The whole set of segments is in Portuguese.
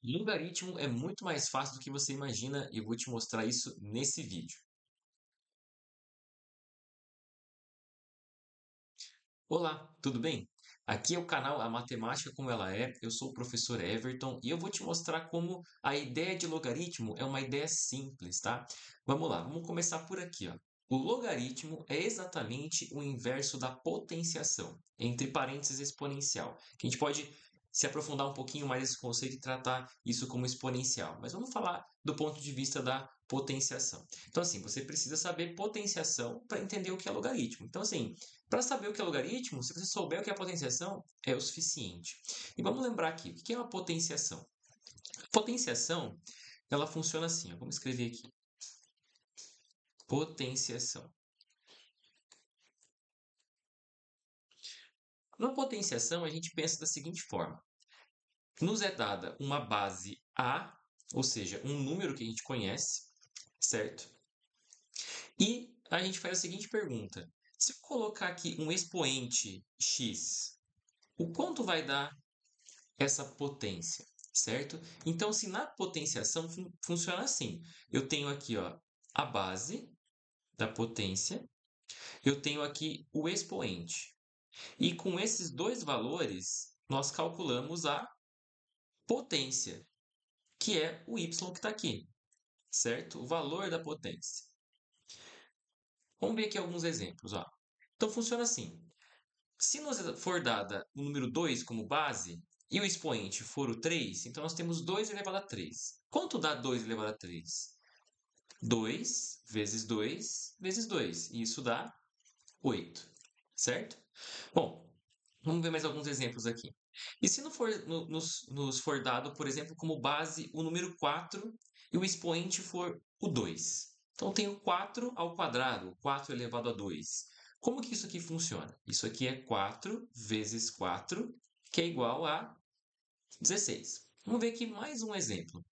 Logaritmo é muito mais fácil do que você imagina e eu vou te mostrar isso nesse vídeo. Olá, tudo bem? Aqui é o canal A Matemática Como Ela É. Eu sou o professor Everton e eu vou te mostrar como a ideia de logaritmo é uma ideia simples, tá? Vamos lá, vamos começar por aqui, ó. O logaritmo é exatamente o inverso da potenciação, entre parênteses exponencial, que a gente pode se aprofundar um pouquinho mais nesse conceito e tratar isso como exponencial. Mas vamos falar do ponto de vista da potenciação. Então, assim, você precisa saber potenciação para entender o que é logaritmo. Então, assim, para saber o que é logaritmo, se você souber o que é potenciação, é o suficiente. E vamos lembrar aqui, o que é uma potenciação? A potenciação, ela funciona assim, ó, vamos escrever aqui. Potenciação. Na potenciação, a gente pensa da seguinte forma. Nos é dada uma base A, ou seja, um número que a gente conhece, certo? E a gente faz a seguinte pergunta. Se eu colocar aqui um expoente x, o quanto vai dar essa potência, certo? Então, se na potenciação funciona assim, eu tenho aqui, ó, a base da potência, eu tenho aqui o expoente. E com esses dois valores, nós calculamos a potência, que é o y que está aqui, certo? O valor da potência. Vamos ver aqui alguns exemplos, ó. Então, funciona assim. Se nos for dada o número 2 como base e o expoente for o 3, então nós temos 2 elevado a 3. Quanto dá 2 elevado a 3? 2 vezes 2 vezes 2. E isso dá 8, certo? Bom, vamos ver mais alguns exemplos aqui. E se nos for dado, por exemplo, como base o número 4 e o expoente for o 2? Então, eu tenho 4 ao quadrado, 4 elevado a 2. Como que isso aqui funciona? Isso aqui é 4 vezes 4, que é igual a 16. Vamos ver aqui mais um exemplo.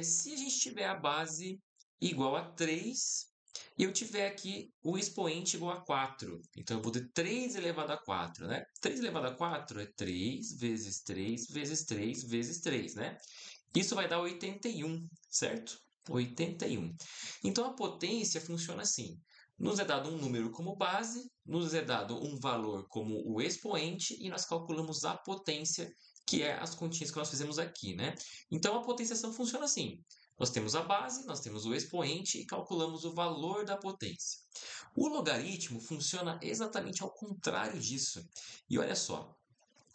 Se a gente tiver a base igual a 3 e eu tiver aqui o expoente igual a 4, então eu vou ter 3 elevado a 4, né? 3 elevado a 4 é 3 vezes 3 vezes 3 vezes 3, né? Isso vai dar 81, certo? 81. Então a potência funciona assim. Nos é dado um número como base, nos é dado um valor como o expoente e nós calculamos a potência, que é as continhas que nós fizemos aqui, né? Então a potenciação funciona assim. Nós temos a base, nós temos o expoente e calculamos o valor da potência. O logaritmo funciona exatamente ao contrário disso. E olha só,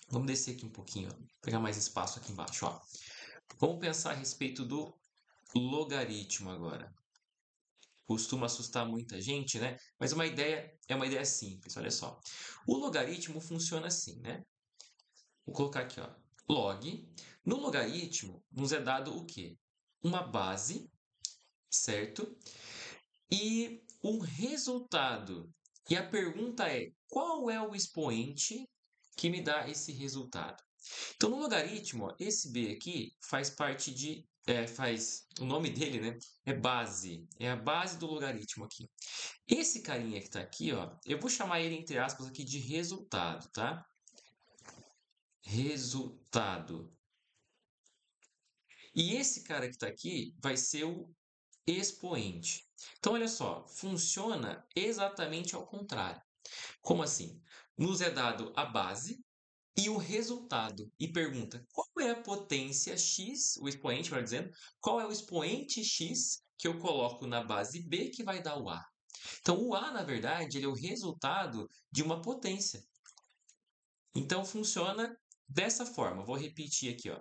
vamos descer aqui um pouquinho, pegar mais espaço aqui embaixo, ó. Vamos pensar a respeito do logaritmo agora. Costuma assustar muita gente, né? Mas uma ideia é uma ideia simples, olha só. O logaritmo funciona assim, né? Vou colocar aqui, ó, log. No logaritmo, nos é dado o quê? Uma base, certo? E um resultado. E a pergunta é, qual é o expoente que me dá esse resultado? Então, no logaritmo, ó, esse b aqui faz parte de. O nome dele, né? É base. É a base do logaritmo aqui. Esse carinha que está aqui, ó, eu vou chamar ele, entre aspas, aqui de resultado, tá? Resultado. E esse cara que está aqui vai ser o expoente. Então, olha só, funciona exatamente ao contrário. Como assim? Nos é dado a base e o resultado. E pergunta, qual é a potência x, o expoente, melhor dizendo, qual é o expoente x que eu coloco na base b que vai dar o a? Então, o a, na verdade, ele é o resultado de uma potência. Então, funciona dessa forma. Vou repetir aqui, ó.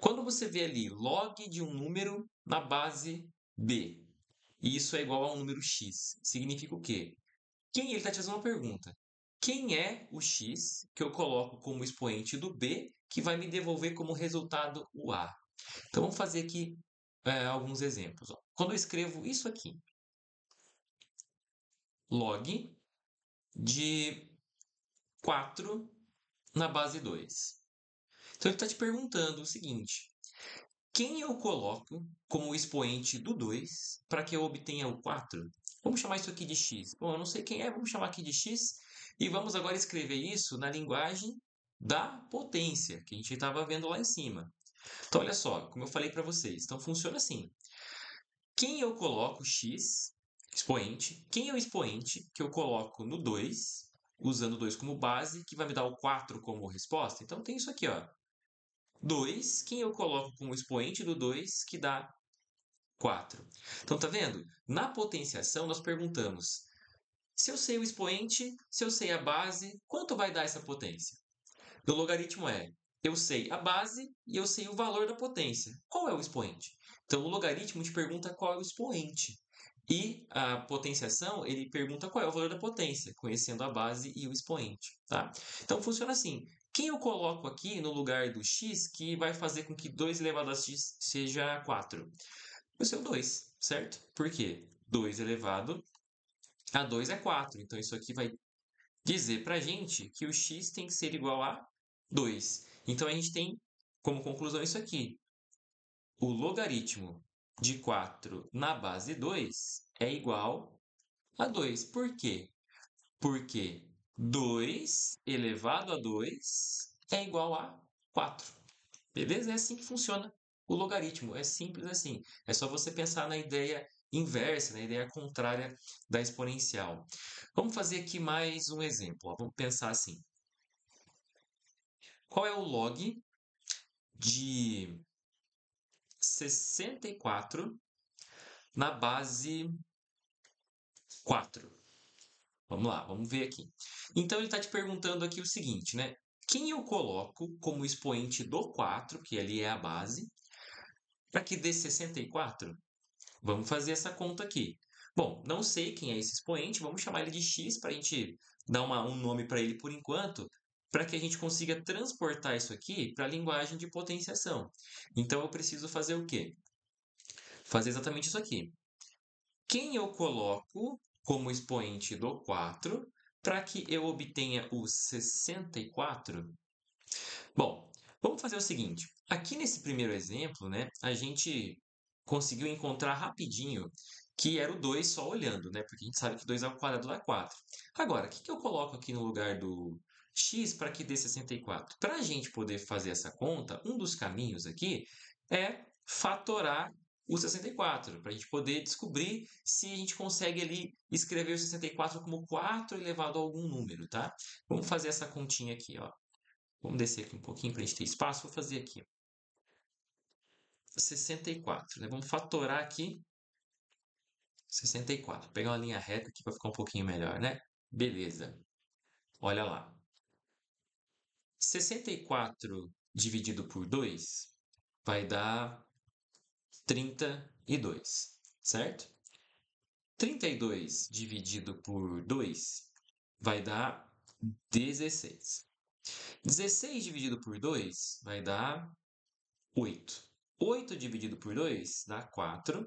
Quando você vê ali log de um número na base b, e isso é igual a um número x, significa o quê? Ele está te fazendo uma pergunta. Quem é o x que eu coloco como expoente do b que vai me devolver como resultado o a? Então vamos fazer aqui alguns exemplos. Ó. Quando eu escrevo isso aqui, log de 4 na base 2. Então ele está te perguntando o seguinte: quem eu coloco como expoente do 2 para que eu obtenha o 4? Vamos chamar isso aqui de x. Bom, eu não sei quem é, vamos chamar aqui de x. E vamos agora escrever isso na linguagem da potência, que a gente estava vendo lá em cima. Então, olha só, como eu falei para vocês. Então, funciona assim. Quem eu coloco x, expoente, quem é o expoente que eu coloco no 2, usando o 2 como base, que vai me dar o 4 como resposta? Então, tem isso aqui, ó. 2, quem eu coloco como expoente do 2, que dá 4. Então, tá vendo? Na potenciação, nós perguntamos se eu sei o expoente, se eu sei a base, quanto vai dar essa potência? No logaritmo eu sei a base e eu sei o valor da potência. Qual é o expoente? Então, o logaritmo te pergunta qual é o expoente. E a potenciação, ele pergunta qual é o valor da potência, conhecendo a base e o expoente. Tá? Então, funciona assim. Quem eu coloco aqui no lugar do x que vai fazer com que 2 elevado a x seja 4? Vai ser o 2, certo? Por quê? 2 elevado a 2 é 4. Então, isso aqui vai dizer para a gente que o x tem que ser igual a 2. Então, a gente tem como conclusão isso aqui. O logaritmo de 4 na base 2 é igual a 2. Por quê? Porque 2 elevado a 2 é igual a 4. Beleza? É assim que funciona o logaritmo. É simples assim. É só você pensar na ideia inversa, na ideia contrária da exponencial. Vamos fazer aqui mais um exemplo. Ó. Vamos pensar assim. Qual é o log de 64 na base 4? Vamos lá, vamos ver aqui. Então, ele está te perguntando aqui o seguinte, né? Quem eu coloco como expoente do 4, que ali é a base, para que dê 64? Vamos fazer essa conta aqui. Bom, não sei quem é esse expoente, vamos chamar ele de x para a gente dar um nome para ele por enquanto, para que a gente consiga transportar isso aqui para a linguagem de potenciação. Então, eu preciso fazer o quê? Fazer exatamente isso aqui. Quem eu coloco como expoente do 4 para que eu obtenha o 64? Bom, vamos fazer o seguinte. Aqui nesse primeiro exemplo, né, a gente conseguiu encontrar rapidinho que era o 2 só olhando, né? Porque a gente sabe que 2 ao quadrado dá 4. Agora, o que eu coloco aqui no lugar do x para que dê 64? Para a gente poder fazer essa conta, um dos caminhos aqui é fatorar o 64, para a gente poder descobrir se a gente consegue ali escrever o 64 como 4 elevado a algum número, tá? Vamos fazer essa continha aqui, ó. Vamos descer aqui um pouquinho para a gente ter espaço. Vou fazer aqui. 64, né? Vamos fatorar aqui 64. Vou pegar uma linha reta aqui para ficar um pouquinho melhor, né? Beleza. Olha lá. 64 dividido por 2 vai dar 32, certo? 32 dividido por 2 vai dar 16. 16 dividido por 2 vai dar 8. 8 dividido por 2 dá 4.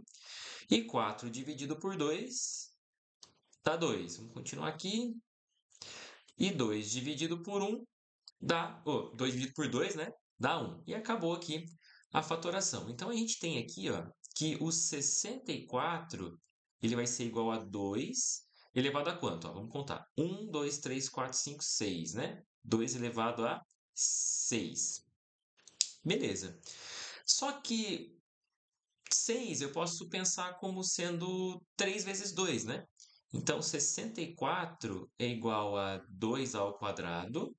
E 4 dividido por 2 dá 2. Vamos continuar aqui. E 2 dividido por 1 dá... 2 dividido por 2, né? Dá 1. E acabou aqui a fatoração. Então, a gente tem aqui ó, que o 64 ele vai ser igual a 2 elevado a quanto? Ó, vamos contar. 1, 2, 3, 4, 5, 6, né? 2 elevado a 6. Beleza. Só que 6 eu posso pensar como sendo 3 vezes 2, né? Então, 64 é igual a 2 ao quadrado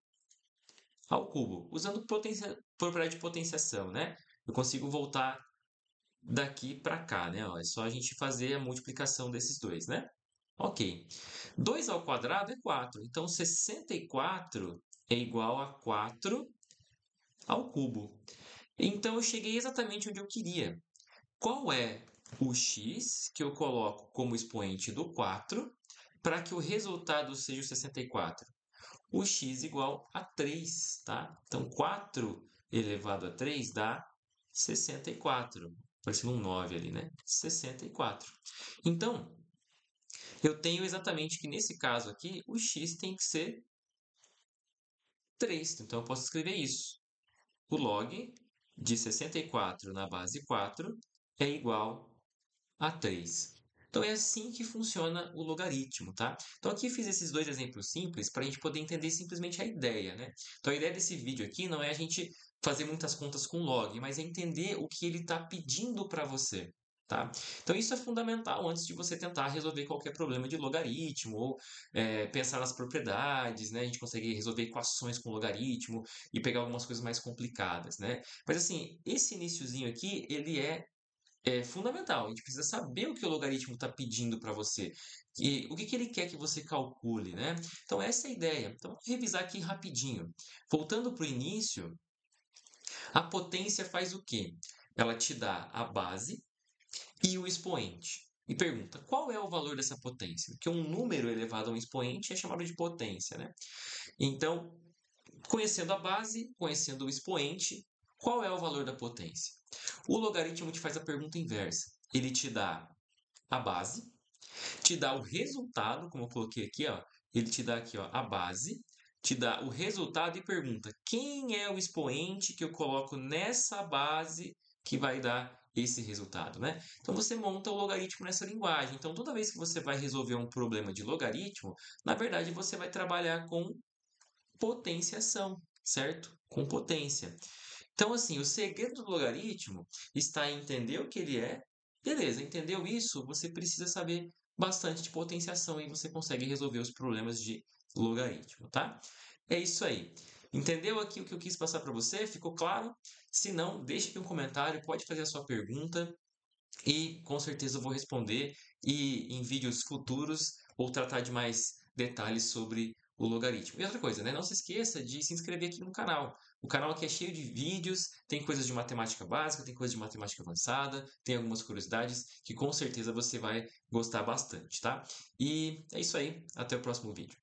ao cubo. Usando propriedade de potenciação, né? Eu consigo voltar daqui para cá, né? Ó, é só a gente fazer a multiplicação desses dois, né? Ok. 2 ao quadrado é 4. Então, 64 é igual a 4 ao cubo. Então, eu cheguei exatamente onde eu queria. Qual é o x que eu coloco como expoente do 4 para que o resultado seja o 64? O x igual a 3, tá? Então, 4 elevado a 3 dá 64. Parecendo um 9 ali, né? 64. Então, eu tenho exatamente que nesse caso aqui, o x tem que ser 3. Então, eu posso escrever isso. O log de 64 na base 4 é igual a 3. Então, é assim que funciona o logaritmo, tá? Então, aqui eu fiz esses dois exemplos simples para a gente poder entender simplesmente a ideia, né? Então, a ideia desse vídeo aqui não é a gente fazer muitas contas com log, mas é entender o que ele está pedindo para você. Tá? Então, isso é fundamental antes de você tentar resolver qualquer problema de logaritmo ou pensar nas propriedades, né? A gente consegue resolver equações com logaritmo e pegar algumas coisas mais complicadas, né? Mas, assim, esse iniciozinho aqui, ele é fundamental. A gente precisa saber o que o logaritmo está pedindo para você. E o que, que ele quer que você calcule, né? Então, essa é a ideia. Então, vamos revisar aqui rapidinho. Voltando para o início, a potência faz o quê? Ela te dá a base e o expoente. E pergunta, qual é o valor dessa potência? Porque um número elevado a um expoente é chamado de potência, né? Então, conhecendo a base, conhecendo o expoente, qual é o valor da potência? O logaritmo te faz a pergunta inversa. Ele te dá a base, te dá o resultado, como eu coloquei aqui, ó. Ele te dá aqui, ó, a base, te dá o resultado e pergunta: quem é o expoente que eu coloco nessa base que vai dar esse resultado, né? Então você monta o logaritmo nessa linguagem. Então toda vez que você vai resolver um problema de logaritmo, na verdade você vai trabalhar com potenciação, certo? Com potência. Então, assim, o segredo do logaritmo está em entender o que ele é. Beleza, entendeu isso? Você precisa saber bastante de potenciação e você consegue resolver os problemas de logaritmo, tá? É isso aí. Entendeu aqui o que eu quis passar para você? Ficou claro? Se não, deixe aqui um comentário, pode fazer a sua pergunta e com certeza eu vou responder e em vídeos futuros ou tratar de mais detalhes sobre o logaritmo. E outra coisa, né? Não se esqueça de se inscrever aqui no canal. O canal aqui é cheio de vídeos, tem coisas de matemática básica, tem coisas de matemática avançada, tem algumas curiosidades que com certeza você vai gostar bastante, tá? E é isso aí, até o próximo vídeo.